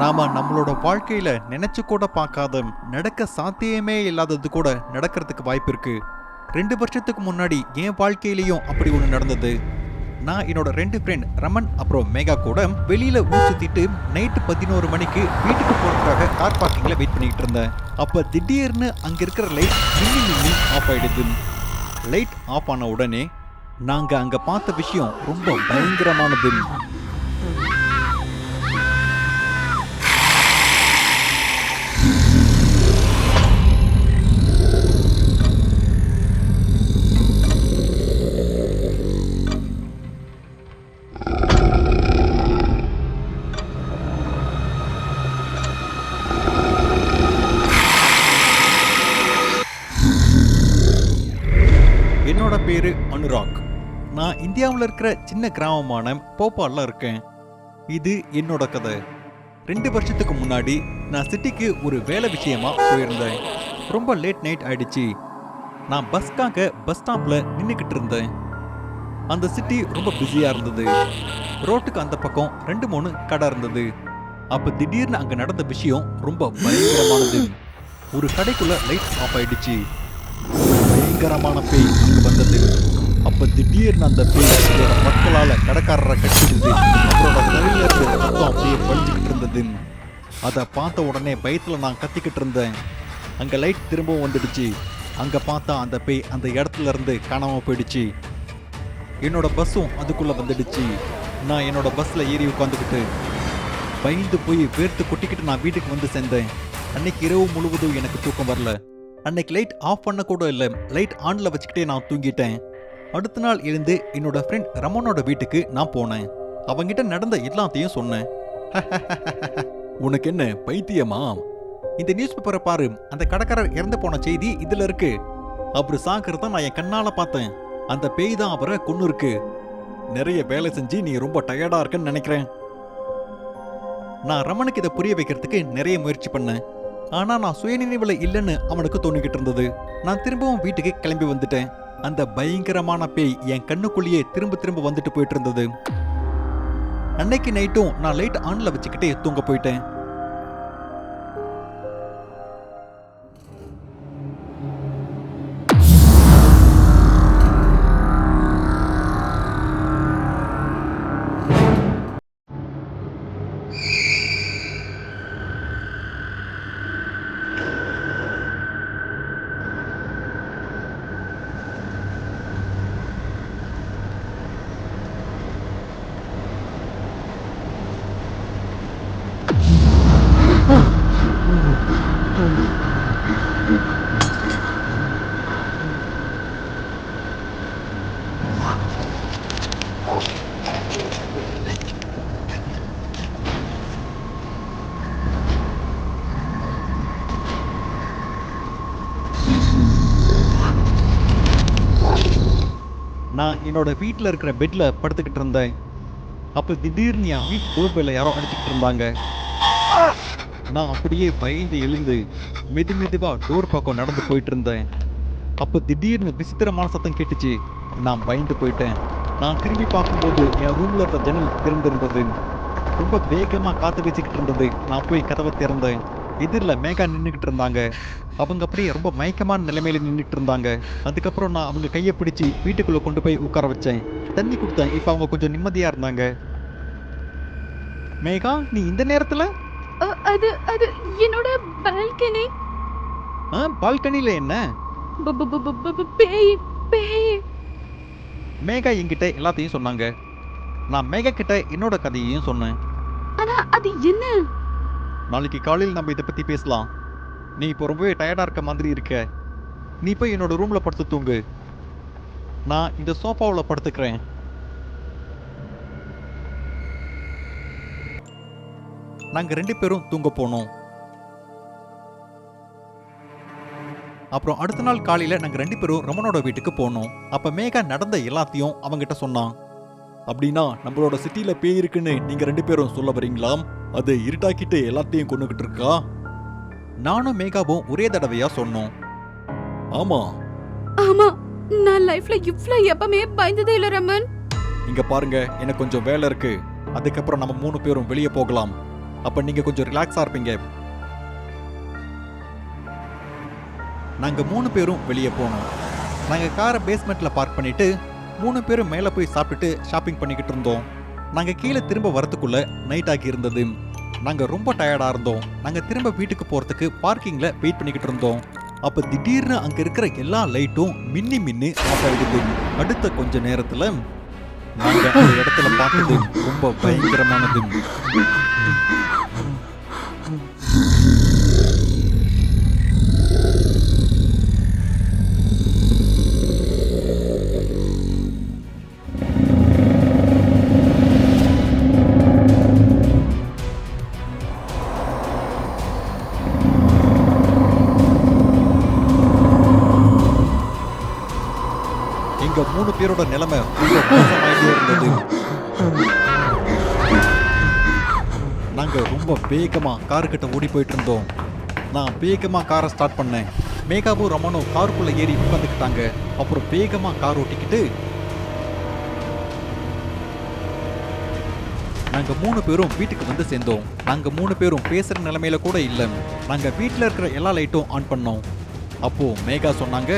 நாம நம்மளோட வாழ்க்கையில நினைச்சு கூட பார்க்காத நடக்க சாத்தியமே இல்லாதது கூட நடக்கிறதுக்கு வாய்ப்பு இருக்கு. 2 வருஷத்துக்கு முன்னாடி என் வாழ்க்கையிலயும் அப்படி ஒண்ணு நடந்தது. நான் என்னோட 2 ஃப்ரெண்ட் ரமன் அப்புறம் மேகா கூட வெளியில ஊர் சுத்திட்டு நைட்டு 11 மணிக்கு வீட்டுக்கு போறதுக்காக கார் பார்க்கிங்ல வெயிட் பண்ணிட்டு இருந்தேன். அப்ப திடீர்னு அங்க இருக்கிற லைட் மின்னி ஆஃப் ஆயிடுது. லைட் ஆஃப் ஆன உடனே நாங்க அங்க பார்த்த விஷயம் ரொம்ப பயங்கரமானது. என்னோட பேரு அனுராக். நான் இந்தியாவில் இருக்கிற சின்ன கிராமமான போபால்ல இருக்கேன். இது என்னோட கதை. 2 வருஷத்துக்கு முன்னாடி நான் சிட்டிக்கு ஒரு வேலை விஷயமா போயிருந்தேன். ரொம்ப லேட் நைட் ஆயிடுச்சு. நான் பஸ்க்காக பஸ் ஸ்டாப்ல நின்றுக்கிட்டு இருந்தேன். அந்த சிட்டி ரொம்ப பிஸியா இருந்தது. ரோட்டுக்கு அந்த பக்கம் 2-3 கடை இருந்தது. அப்ப திடீர்னு அங்க நடந்த விஷயம் ரொம்ப பயங்கரமானது. ஒரு கடைக்குள்ள லைட் ஆஃப் ஆயிடுச்சு. பயங்கரமான பேய் அங்க வந்தது. அப்ப திடீர்னு அந்த பேய் அதோட மக்களால கடைக்காரரை கட்டிடுது. அவரோட தலையில இருந்த ரத்தம் அப்படியே பழிஞ்சுக்கிட்டு இருந்தது. அதை பார்த்த உடனே பயத்துல நான் கத்திக்கிட்டு இருந்தேன். அங்க லைட் திரும்பவும் வந்துடுச்சு. அங்க பார்த்தா அந்த பேய் அந்த இடத்துல இருந்து காணாம போயிடுச்சு. என்னோட பஸ்ஸும் அதுக்குள்ள வந்துடுச்சு. நான் என்னோட பஸ்ல ஏறி உட்காந்துக்கிட்டு பயந்து போய் வேர்த்து கொட்டிக்கிட்டு நான் வீட்டுக்கு வந்து சேர்ந்தேன். அன்னைக்கு இரவு முழுவதும் எனக்கு தூக்கம் வரல. அன்னைக்கு லைட் ஆஃப் பண்ண கூட இல்லை, லைட் ஆன்ல வச்சுக்கிட்டே நான் தூங்கிட்டேன். அடுத்த நாள் எழுந்து என்னோட ஃப்ரெண்ட் ரமனோட வீட்டுக்கு நான் போனேன். அவங்கிட்ட நடந்த எல்லாத்தையும் சொன்னேன். உனக்கு என்ன பைத்தியமா? இந்த நியூஸ் பேப்பரை பாரு, அந்த கடைக்காரர் இறந்து போன செய்தி இதுல இருக்கு. அவரு சாகிறத நான் என் கண்ணால பார்த்தேன். அந்த பேய் தான் அவரை கொன்னு இருக்கு. நிறைய வேலை செஞ்சு நீ ரொம்ப டயர்டா இருக்குன்னு நினைக்கிறேன். நான் ரமனுக்கு இதை புரிய வைக்கிறதுக்கு நிறைய முயற்சி பண்ணேன். ஆனா நான் சுயநினைவுல இல்லைன்னு அவனுக்கு தோணிக்கிட்டு இருந்தது. நான் திரும்பவும் வீட்டுக்கு கிளம்பி வந்துட்டேன். அந்த பயங்கரமான பேய் என் கண்ணுக்குள்ளேயே திரும்ப திரும்ப வந்துட்டு போயிட்டு இருந்தது. அன்னைக்கு நைட்டும் நான் லைட் ஆன்ல வச்சுக்கிட்டே தூங்க போயிட்டேன். நான் என்னோட வீட்டில் இருக்கிற பெட்ல படுத்துக்கிட்டு இருந்தேன். அப்போ திடீர்னு என் வீட்டு டோர்பெல்ல யாரோ அடிச்சுக்கிட்டு இருந்தாங்க. நான் அப்படியே பயந்து எழுந்து மெதுவா டோர் பக்கம் நடந்து போயிட்டு இருந்தேன். அப்போ திடீர்னு விசித்திரமான சத்தம் கேட்டுச்சு. நான் பயந்து போயிட்டேன். நான் திரும்பி பார்க்கும்போது என் ரூம்ல இருந்த ஜன்னல் திறந்திருந்தது. ரொம்ப வேகமா காத்து வீசிக்கிட்டு இருந்தது. நான் போய் கதவை திறந்தேன். எதிரில் மேகா நின்றுக்கிட்டு இருந்தாங்க. அவங்க அப்படியே ரொம்ப மயக்கமான நிலைமையில நின்றுட்டு இருந்தாங்க. அதுக்கப்புறம் நான் அவங்க கையை பிடிச்சி வீட்டுக்குள்ள கொண்டு போய் உட்கார வச்சேன். தண்ணி கொடுத்தேன். இப்போ அவங்க கொஞ்சம் நிம்மதியா இருந்தாங்க. மேகா, நீ இந்த நேரத்துல? அது அது என்னோட பால்கனி. பால்கனில என்ன? பேய் பேய். மேகா என்கிட்ட எல்லாத்தையும் சொன்னாங்க. நான் மேகா கிட்ட என்னோட கதையையும் சொன்னேன். ஆனா அது என்ன? நாளைக்கு காலையில் நம்ம இதை பத்தி பேசலாம். நீ இப்போ ரொம்பவே டயர்டா இருக்க மாதிரி இருக்க. நீ போய் என்னோட ரூம்ல படுத்து தூங்கு. நான் இந்த சோஃபாவில் படுத்துக்கிறேன். நாங்க 2 பேரும் தூங்க போனோம். அப்புறம் அடுத்த நாள் காலையில நாங்க 2 பேரும் ரமனோட வீட்டுக்கு போனோம். அப்ப மேகா நடந்த எல்லாத்தையும் அவங்கிட்ட சொன்னான். அப்படின்னா நம்மளோட சிட்டில பேய் இருக்குன்னு நீங்க 2 பேரும் சொல்ல வரீங்களா? அது இருட்டாக்கிட்டு எல்லாத்தையும் கொண்டுகிட்டு இருக்கா? நானும் மேகாவும் ஒரே தடவையா சொன்னோம். ஆமா ஆமா, நான் லைஃப்ல இவ்ளோ எப்பமே பயந்ததே இல்ல ரமன். இங்க பாருங்க, எனக்கு கொஞ்சம் வேலை இருக்கு. அதுக்கப்புறம் நம்ம 3 பேரும் வெளியே போகலாம். அப்ப நீங்க கொஞ்சம் ரிலாக்ஸா இருப்பீங்க. நாங்க 3 பேரும் வெளியே போனோம். நாங்க காரை பேஸ்மெண்ட்ல பார்க் பண்ணிட்டு 3 பேரும் மேல போய் சாப்பிட்டுட்டு ஷாப்பிங் பண்ணிக்கிட்டு இருந்தோம். நாங்க கீழே திரும்ப வரதுக்குள்ள நைட் ஆகி இருந்தது. நாங்க ரொம்ப டயர்டா இருந்தோம். நாங்க திரும்ப வீட்டுக்கு போறதுக்கு பார்க்கிங்ல வெயிட் பண்ணிக்கிட்டு இருந்தோம். அப்ப திடீர்னு அங்க இருக்கிற எல்லா லைட்டும் மின்னி மின்னி ஆஃப் ஆயிடுது. அடுத்த கொஞ்ச நேரத்துல நாங்க அந்த இடத்துல பார்த்தது ரொம்ப பயங்கரமானது. எங்க 3 பேரோட நிலைமை ரொம்ப மோசமாயிட்டே இருந்தது. நாங்க ரொம்ப வேகமா கார்கிட்ட ஓடி போயிட்டு இருந்தோம். நான் வேகமா காரை ஸ்டார்ட் பண்ணேன். மேகாவும் ரமனும் காருக்குள்ள ஏறி உட்காந்துக்கிட்டாங்க. அப்புறம் வேகமா கார் ஓட்டிக்கிட்டு நாங்க 3 பேரும் வீட்டுக்கு வந்து சேர்ந்தோம். நாங்க 3 பேரும் பேசுற நிலைமையில கூட இல்ல. நாங்க வீட்டுல இருக்கிற எல்லா லைட்டும் ஆன் பண்ணோம். அப்போ மேகா சொன்னாங்க,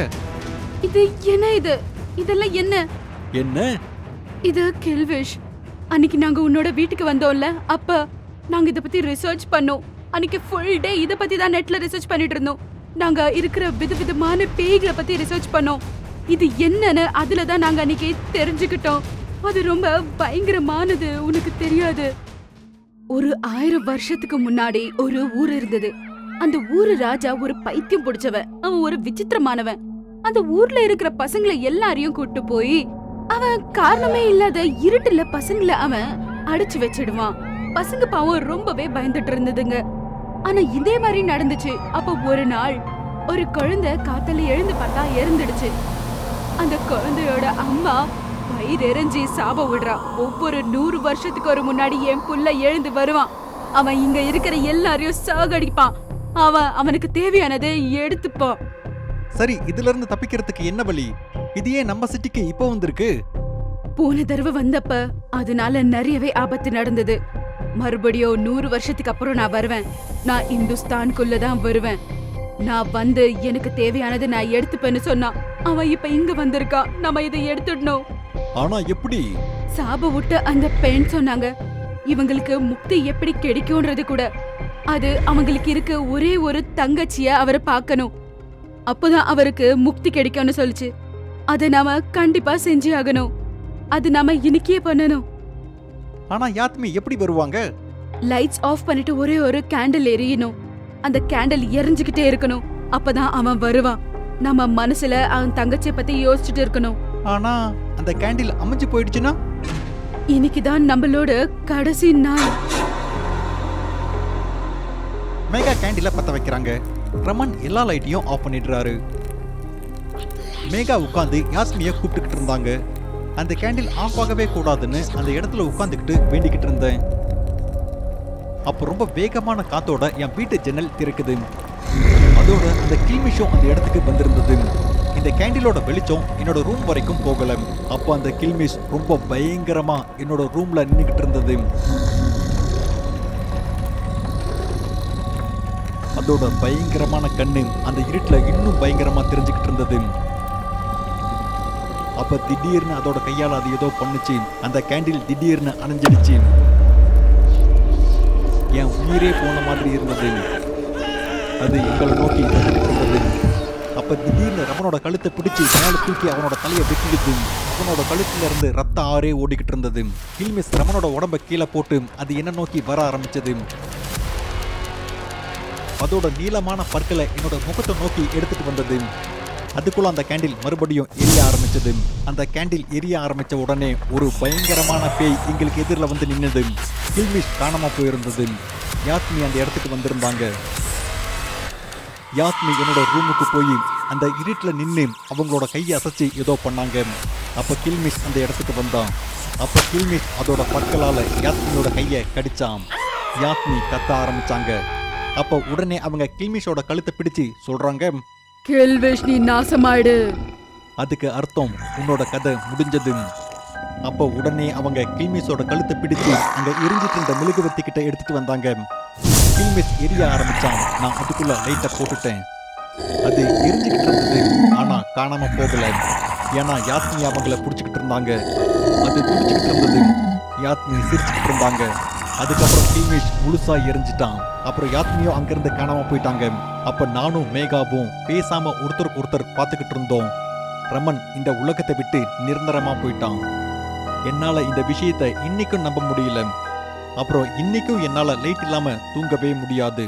இது என்ன இது? இதெல்லாம் என்ன? என்ன? இது கில்விஷ். அன்னைக்கு நாங்க உன்னோட வீட்டுக்கு வந்தோம்ல, அப்ப நாங்க இத பத்தி ரிசர்ச் பண்ணோம். அன்னைக்கு ஃபுல் டே இத பத்தி தான் நெட்ல ரிசர்ச் பண்ணிட்டு இருந்தோம். நாங்க இருக்கிற விதவிதமான பேய்களை பத்தி ரிசர்ச் பண்ணோம். இது என்னன்னு அதுல தான் நாங்க அன்னைக்கு தெரிஞ்சுக்கிட்டோம். அது ரொம்ப பயங்கரமானது, உனக்கு தெரியாது. ஒரு 1000 வருஷத்துக்கு முன்னாடி ஒரு ஊர் இருந்தது. அந்த ஊரு ராஜா ஒரு பைத்தியம் பிடிச்சவன். அவன் ஒரு விசித்திரமானவன். அந்த ஊர்ல இருக்கிற பசங்களை எல்லாரையும் கூட்டு போய் அவன் காரணமே இல்லாத இருட்டுல பசங்களை அவன் அடிச்சு வச்சிடுவான். பசங்க பாவம் ரொம்பவே பயந்துட்டு இருந்ததுங்க. ஆனா இதே மாதிரி நடந்துச்சு. அப்ப ஒரு நாள் ஒரு குழந்தை காத்தால எழுந்து பார்த்தா இறந்துடுச்சு. அந்த குழந்தையோட அம்மா வயிறெறிஞ்சி சாப விடுறா. ஒவ்வொரு 100 வருஷத்துக்கு ஒரு முன்னாடி என் புள்ள எழுந்து வருவான். அவன் இங்க இருக்கிற எல்லாரையும் சாகடிப்பான். அவனுக்கு தேவையானதை எடுத்துப்பான். சரி, இதுல இருந்து தப்பிக்கிறதுக்கு என்ன வழி? இது ஏன் நம்ம சிட்டிக்கு இப்போ வந்திருக்கு? போன தடவை வந்தப்ப அதனால நிறையவே ஆபத்து நடந்தது. மறுபடியும் 100 வருஷத்துக்கு அப்புறம் நான் வருவேன். நான் இந்துஸ்தானுக்குள்ளதான் வருவேன். நான் வந்து எனக்கு தேவையானதை நான் எடுத்துப்பேன்னு சொன்னான். அவன் இப்ப இங்க வந்திருக்கான். நம்ம இதை எடுத்துடணும். ஆனா எப்படி? சாப விட்டு அந்த பெண் சொன்னாங்க, இவங்களுக்கு முக்தி எப்படி கிடைக்கும்ன்றது கூட. அது அவங்களுக்கு இருக்க ஒரே ஒரு தங்கச்சிய அவரை பார்க்கணும். அப்பதான் அவருக்கு முக்தி கிடைக்கும்னு சொல்லுச்சு. அதை நாம கண்டிப்பா செஞ்சு ஆகணும். அது நாம இன்னைக்கே பண்ணணும். ஆனா யாத்மி எப்படி வருவாங்க? லைட்ஸ் ஆஃப் பண்ணிட்டு ஒரே ஒரு கேண்டில் எரியணும். அந்த கேண்டில் எரிஞ்சுக்கிட்டே இருக்கணும். அப்பதான் அவன் வருவான். நம்ம மனசுல அவன் தங்கச்சியை பத்தி யோசிச்சுட்டு இருக்கணும். ஆனா அந்த கேண்டில் அமைஞ்சு போயிடுச்சுன்னா? இன்னைக்குதான் நம்மளோட கடைசி நாள். மேகா கேண்டில பத்த வைக்கிறாங்க. ரமன் எல்லா லைட்டையும் ஆஃப் பண்ணிடுறாரு. மேகா உட்காந்து யாஸ்மியை கூப்பிட்டுக்கிட்டு இருந்தாங்க. அந்த கேண்டில் ஆஃப் ஆகவே கூடாதுன்னு அந்த இடத்துல உட்காந்துக்கிட்டு வேண்டிக்கிட்டு இருந்தேன். அப்போ ரொம்ப வேகமான காத்தோட என் வீட்டு ஜன்னல் திறக்குது. அதோட அந்த கில்மிஷும் அந்த இடத்துக்கு வந்திருந்தது. இந்த கேண்டிலோட வெளிச்சம் என்னோட ரூம் வரைக்கும் போகல. அப்போ அந்த கில்மிஷ் ரொம்ப பயங்கரமா என்னோட ரூம்ல நின்னுக்கிட்டு இருந்தது. அதோட பயங்கரமான கண்ணு அந்த இருட்டுல இன்னும் பயங்கரமா தெரிஞ்சுக்கிட்டு இருந்தது. அப்ப திடீர்னு அதோட கையால அது ஏதோ பண்ணுச்சு. அந்த கேண்டில் திடீர்னு அணைஞ்சிடுச்சு. என் உயிரே போன மாதிரி இருந்தது. அது எங்களை நோக்கி வந்துட்டு இருந்தது. அப்ப திடீர்னு ரமனோட கழுத்தை பிடிச்சி மேல தூக்கி அவனோட தலையை வெட்டிடுது. அவனோட கழுத்துல இருந்து ரத்த ஆறே ஓடிக்கிட்டு இருந்தது. கில்மிஸ் ரமனோட உடம்ப கீழே போட்டு அது என்ன நோக்கி வர ஆரம்பிச்சது. அதோட நீளமான பற்களை என்னோட முகத்தை நோக்கி எடுத்துட்டு வந்தது. அதுக்குள்ள அந்த கேண்டில் மறுபடியும் எரிய ஆரம்பிச்சது. அந்த கேண்டில் எரிய ஆரம்பிச்ச உடனே ஒரு பயங்கரமான பேய் எங்களுக்கு எதிரில் வந்து நின்னது. கில்மிஷ் காணாம போயிருந்தது. யாத்மி அந்த இடத்துக்கு வந்திருந்தாங்க. யாத்மி என்னோட ரூமுக்கு போய் அந்த இருட்டில் நின்று அவங்களோட கையை அசைச்சு ஏதோ பண்ணாங்க. அப்போ கில்மிஷ் அந்த இடத்துக்கு வந்தான். அப்போ கில்மிஷ் அதோட பற்களால் யாத்மியோட கையை கடிச்சான். யாத்மி கத்த ஆரம்பிச்சாங்க. அப்போ உடனே அவங்க கில்மிஷோட கழுத்தை பிடிச்சு சொல்றாங்க, கில்விஷ் நீ நாசமாயிடு. அதுக்கு அர்த்தம் உன்னோட கதை முடிஞ்சது. அப்போ உடனே அவங்க கில்மிஸோட கழுத்தை பிடிச்சு அங்க எரிஞ்சிட்டு இருந்த மெழுகுவர்த்தி கிட்ட எடுத்துட்டு வந்தாங்க. கில்மிஸ் எரிய ஆரம்பிச்சான். நான் அதுக்குள்ள லைட்டை போட்டுட்டேன். அது எரிஞ்சுக்கிட்டு இருந்தது, ஆனா காணாம போகல. ஏன்னா யாஸ்மி அவங்கள பிடிச்சிக்கிட்டு இருந்தாங்க. அது துடிச்சுக்கிட்டு இருந்தது. யாஸ்மி சிரிச்சுக்கிட்டு இருந்தாங்க. அதுக்கப்புறம் கில்மிஷ் முழுசா எரிஞ்சிட்டான். அப்புறம் யாஸ்மியும் அங்கிருந்து காணாம போயிட்டாங்க. அப்ப நானும் மேகாவும் பேசாம ஒருத்தருக்கு ஒருத்தர் பார்த்துக்கிட்டு இருந்தோம். ரமன் இந்த உலகத்தை விட்டு நிரந்தரமா போயிட்டான். என்னால இந்த விஷயத்தை இன்னைக்கும் நம்ப முடியல. அப்புறம் இன்னைக்கும் என்னால லைட் இல்லாம தூங்கவே முடியாது.